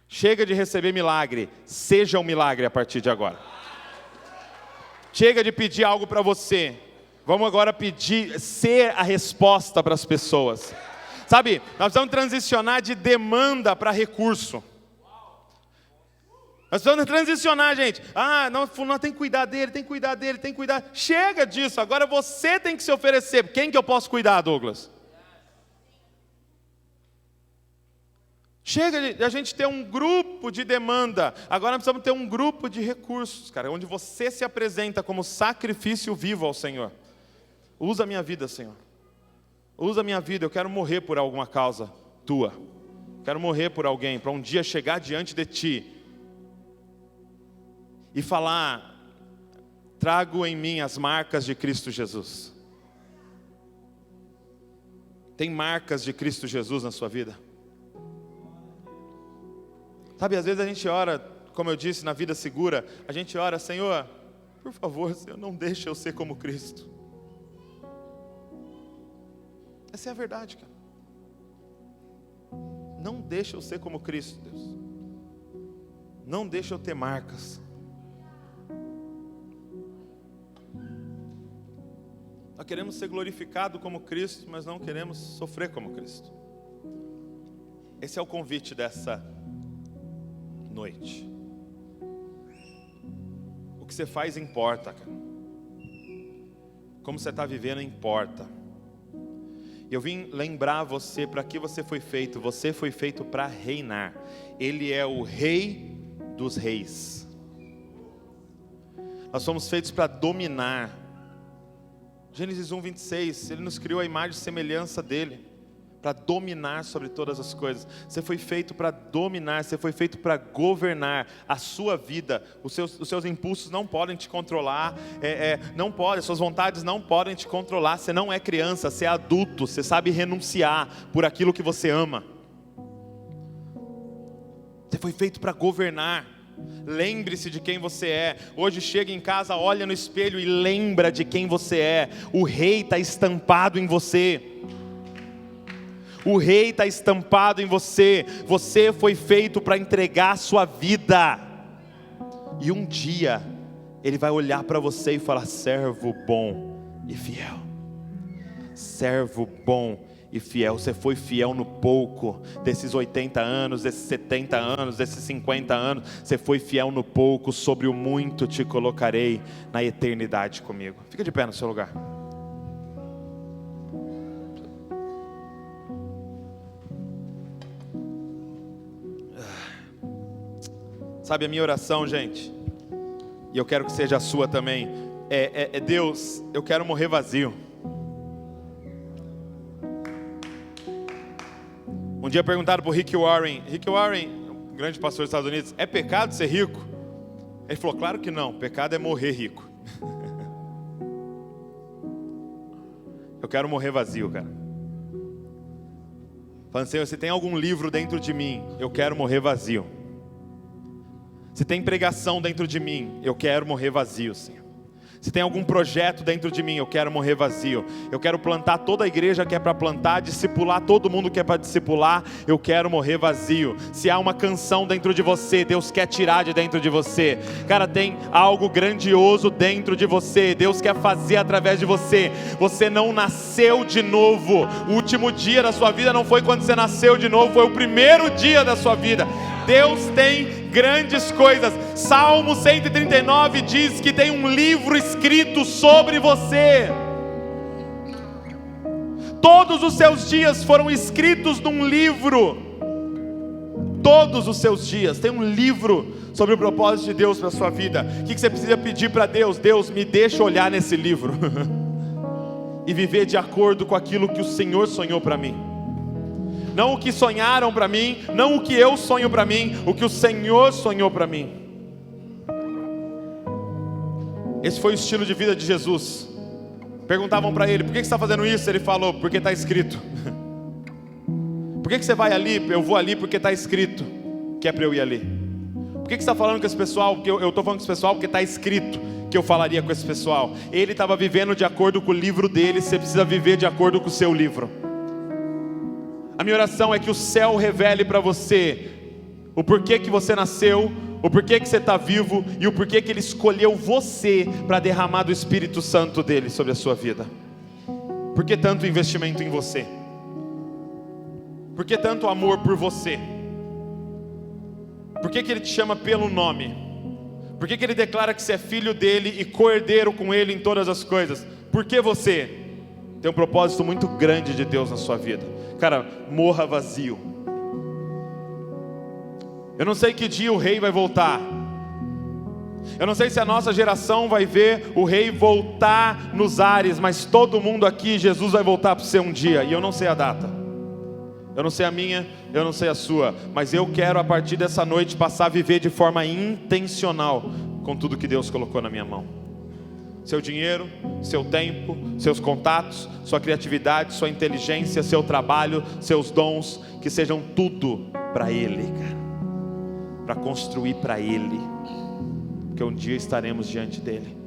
Chega de receber milagre, seja um milagre a partir de agora. Chega de pedir algo para você, vamos agora pedir, ser a resposta para as pessoas. Sabe, nós vamos transicionar de demanda para recurso. Nós vamos transicionar, gente. Não tem que cuidar dele, tem que cuidar dele, tem que cuidar. Chega disso, agora você tem que se oferecer. Quem que eu posso cuidar, Douglas? Chega de a gente ter um grupo de demanda. Agora nós precisamos ter um grupo de recursos, cara, onde você se apresenta como sacrifício vivo ao Senhor. Usa a minha vida, Senhor. Usa a minha vida, eu quero morrer por alguma causa. tua. Quero morrer por alguém, para um dia chegar diante de ti e falar: trago em mim as marcas de Cristo Jesus. Tem marcas de Cristo Jesus na sua vida? Sabe, às vezes a gente ora, como eu disse, na vida segura, a gente ora: Senhor, por favor, Senhor, não deixe eu ser como Cristo. Essa é a verdade, cara. Não deixa eu ser como Cristo, Deus. Não deixa eu ter marcas. Nós queremos ser glorificados como Cristo, mas não queremos sofrer como Cristo. Esse é o convite dessa noite. O que você faz importa, cara. Como você está vivendo importa. Eu vim lembrar você para que você foi feito. Você foi feito para reinar. Ele é o Rei dos Reis. Nós somos feitos para dominar. Gênesis 1:26, Ele nos criou a imagem e semelhança dEle, para dominar sobre todas as coisas. Você foi feito para dominar, você foi feito para governar a sua vida. Os seus impulsos não podem te controlar, não podem, suas vontades não podem te controlar. Você não é criança, você é adulto, você sabe renunciar por aquilo que você ama. Você foi feito para governar. Lembre-se de quem você é. Hoje chega em casa, olha no espelho e lembra de quem você é. O rei está estampado em você. O rei está estampado em você. Você foi feito para entregar a sua vida. E um dia Ele vai olhar para você e falar: servo bom e fiel. Servo bom e fiel. Você foi fiel no pouco. Desses 80 anos, desses 70 anos, desses 50 anos, você foi fiel no pouco. Sobre o muito te colocarei na eternidade comigo. Fica de pé no seu lugar. Sabe, a minha oração, gente, e eu quero que seja a sua também, Deus, eu quero morrer vazio. Um dia perguntaram para o Rick Warren, um grande pastor dos Estados Unidos: é pecado ser rico? Ele falou: claro que não, pecado é morrer rico. Eu quero morrer vazio, cara. Falando: Senhor, se tem algum livro dentro de mim, eu quero morrer vazio. Se tem pregação dentro de mim, eu quero morrer vazio, Senhor. Se tem algum projeto dentro de mim, eu quero morrer vazio. Eu quero plantar toda a igreja que é para plantar, discipular todo mundo que é para discipular. Eu quero morrer vazio. Se há uma canção dentro de você, Deus quer tirar de dentro de você. Cara, tem algo grandioso dentro de você. Deus quer fazer através de você. Você não nasceu de novo. O último dia da sua vida não foi quando você nasceu de novo, foi o primeiro dia da sua vida. Deus tem grandes coisas. Salmo 139 diz que tem um livro escrito sobre você. Todos os seus dias foram escritos num livro. Todos os seus dias tem um livro sobre o propósito de Deus para a sua vida. O que você precisa pedir para Deus? Deus, me deixa olhar nesse livro e viver de acordo com aquilo que o Senhor sonhou para mim. Não o que sonharam para mim, não o que eu sonho para mim, o que o Senhor sonhou para mim. Esse foi o estilo de vida de Jesus. Perguntavam para ele: por que você está fazendo isso? Ele falou: porque está escrito. Por que você vai ali? Eu vou ali porque está escrito que é para eu ir ali. Por que você está falando com esse pessoal? Porque eu estou falando com esse pessoal porque está escrito que eu falaria com esse pessoal. Ele estava vivendo de acordo com o livro dele. Você precisa viver de acordo com o seu livro. A minha oração é que o céu revele para você o porquê que você nasceu, o porquê que você está vivo e o porquê que Ele escolheu você para derramar do Espírito Santo dEle sobre a sua vida. Por que tanto investimento em você? Por que tanto amor por você? Por que Ele te chama pelo nome? Por que Ele declara que você é filho dEle e co-herdeiro com Ele em todas as coisas? Por que você tem um propósito muito grande de Deus na sua vida? Cara, morra vazio. Eu não sei que dia o rei vai voltar. Eu não sei se a nossa geração vai ver o rei voltar nos ares, mas todo mundo aqui, Jesus vai voltar para você um dia, e eu não sei a data. Eu não sei a minha, eu não sei a sua, mas eu quero a partir dessa noite passar a viver de forma intencional com tudo que Deus colocou na minha mão. Seu dinheiro, seu tempo, seus contatos, sua criatividade, sua inteligência, seu trabalho, seus dons, que sejam tudo para Ele, cara, para construir para Ele, porque um dia estaremos diante dEle.